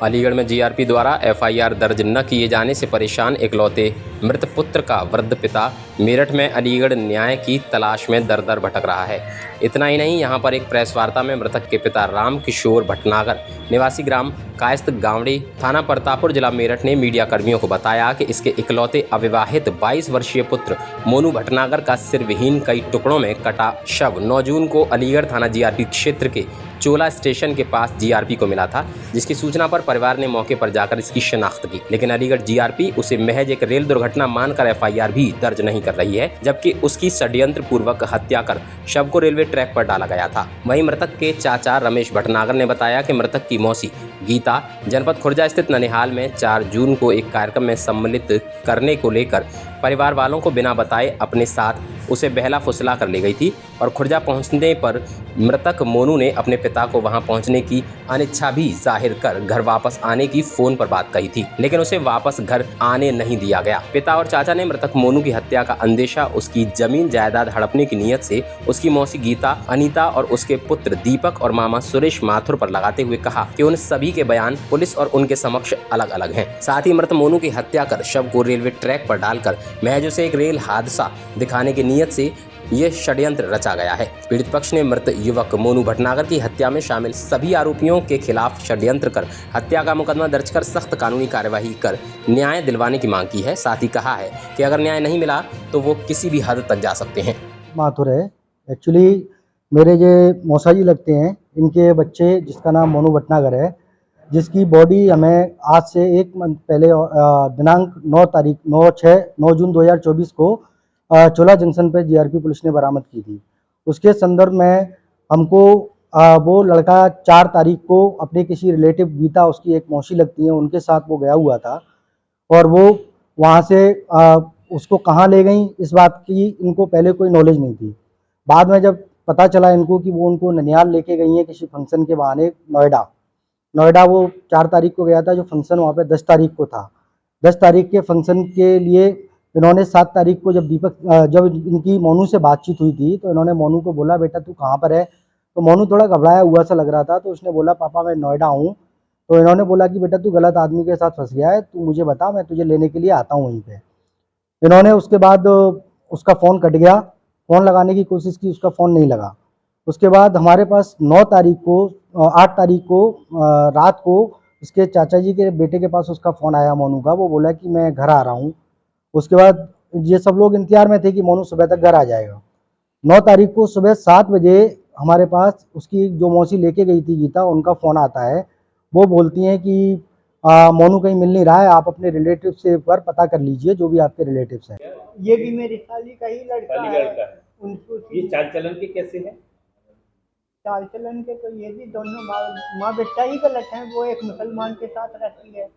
अलीगढ़ में जीआरपी द्वारा एफआईआर दर्ज न किए जाने से परेशान इकलौते मृत पुत्र का वृद्ध पिता मेरठ में अलीगढ़ न्याय की तलाश में दर दर भटक रहा है। इतना ही नहीं, यहां पर एक प्रेस वार्ता में मृतक के पिता राम किशोर भटनागर निवासी ग्राम कायस्थ गावड़ी थाना प्रतापपुर जिला मेरठ ने मीडिया कर्मियों को बताया कि इसके इकलौते अविवाहित 22 वर्षीय पुत्र मोनू भटनागर का सिर विहीन कई टुकड़ों में कटा शव 9 जून को अलीगढ़ थाना जीआरपी क्षेत्र के चोला स्टेशन के पास जीआरपी को मिला था, जिसकी सूचना पर परिवार ने मौके पर जाकर इसकी शिनाख्त की। लेकिन अलीगढ़ जीआरपी उसे महज एक रेल दुर्घटना मानकर एफआईआर भी दर्ज नहीं कर रही है, जबकि उसकी षड्यंत्र पूर्वक हत्या कर शव को रेलवे ट्रैक पर डाला गया था। वहीं मृतक के चाचा रमेश भटनागर ने बताया कि मृतक की मौसी गीता जनपद खुर्जा स्थित ननिहाल में 4 जून को एक कार्यक्रम में सम्मिलित करने को लेकर परिवार वालों को बिना बताए अपने साथ उसे बहला फुसला कर ले गई थी और खुर्जा पहुंचने पर मृतक मोनू ने अपने पिता को वहां पहुंचने की अनिच्छा भी जाहिर कर घर वापस आने की फोन पर बात कही थी, लेकिन उसे वापस घर आने नहीं दिया गया। पिता और चाचा ने मृतक मोनू की हत्या का अंदेशा उसकी जमीन जायदाद हड़पने की नीयत से उसकी मौसी गीता, अनीता और उसके पुत्र दीपक और मामा सुरेश माथुर पर लगाते हुए कहा कि उन सभी के बयान पुलिस और उनके समक्ष अलग अलग हैं। साथ ही मृत मोनू की हत्या कर शव को रेलवे ट्रैक पर डालकर महज उसे एक रेल हादसा दिखाने की नीयत से ये षड्यंत्र रचा गया है। पीड़ित पक्ष ने मृत युवक मोनू भटनागर की हत्या में शामिल सभी आरोपियों के खिलाफ षड्यंत्र कर हत्या का मुकदमा दर्ज कर सख्त कानूनी कार्यवाही कर न्याय दिलवाने की मांग की है। साथ ही कहा है कि अगर न्याय नहीं मिला तो वो किसी भी हद तक जा सकते हैं। माथुर है, एक्चुअली मेरे जो मौसा जी लगते हैं, इनके बच्चे जिसका नाम मोनू भटनागर है, जिसकी बॉडी हमें आज से 1 मंथ पहले दिनांक 9 जून 2024 को चोला जंक्शन पे जीआरपी पुलिस ने बरामद की थी। उसके संदर्भ में हमको वो लड़का 4 तारीख को अपने किसी रिलेटिव गीता, उसकी एक मौसी लगती है, उनके साथ वो गया हुआ था और वो वहाँ से उसको कहाँ ले गई इस बात की इनको पहले कोई नॉलेज नहीं थी। बाद में जब पता चला इनको कि वो उनको ननिहाल लेके गई हैं किसी फंक्शन के बहाने नोएडा वो 4 तारीख को गया था, जो फंक्शन वहाँ पे 10 तारीख को था। 10 तारीख के फंक्शन के लिए इन्होंने 7 तारीख को जब इनकी मोनू से बातचीत हुई थी तो इन्होंने मोनू को बोला, बेटा तू कहाँ पर है? तो मोनू थोड़ा घबराया हुआ सा लग रहा था, तो उसने बोला, पापा मैं नोएडा हूँ। तो इन्होंने बोला कि बेटा तू गलत आदमी के साथ फंस गया है, तू मुझे बता, मैं तुझे लेने के लिए आता हूँ वहीं पे। इन्होंने उसके बाद उसका फ़ोन कट गया, फ़ोन लगाने की कोशिश की, उसका फ़ोन नहीं लगा। उसके बाद हमारे पास 8 तारीख को रात को इसके चाचा जी के बेटे के पास उसका फ़ोन आया मोनू का। वो बोला कि मैं घर आ रहा हूँ। उसके बाद ये सब लोग इंतजार में थे कि मोनू सुबह तक घर आ जाएगा। 9 तारीख को सुबह 7 बजे हमारे पास उसकी जो मौसी लेके गई थी गीता, उनका फ़ोन आता है। वो बोलती हैं कि मोनू कहीं मिल नहीं रहा है, आप अपने रिलेटिव से पर पता कर लीजिए, जो भी आपके रिलेटिव्स हैं। ये भी मेरी साली का ही लड़का है। ये चाल चलन के कैसे है? चाल चलन के तो ये भी दोनों माँ बेटा ही गलत हैं। वो एक मुसलमान के साथ रहती है,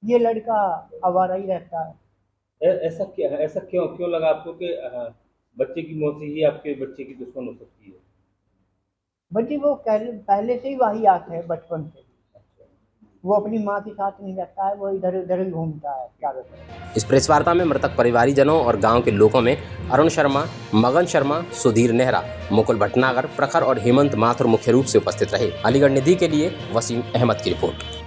ये लड़का आवारा ही रहता है। ऐसा क्यों लगा आपको कि बच्चे की मौसी ही आपके बच्चे की दुश्मन हो सकती है? बच्ची वो पहले से ही वाहियात है, बचपन से। वो अपनी माँ के साथ नहीं रहता है, वो इधर उधर ही घूमता है ज़्यादातर। इस प्रेस वार्ता में मृतक परिवारीजनों और गांव के लोगों में अरुण शर्मा, मगन शर्मा, सुधीर नेहरा, मुकुल भटनागर, प्रखर और हेमंत माथुर मुख्य रूप से उपस्थित रहे। अलीगढ़ निधि के लिए वसीम अहमद की रिपोर्ट।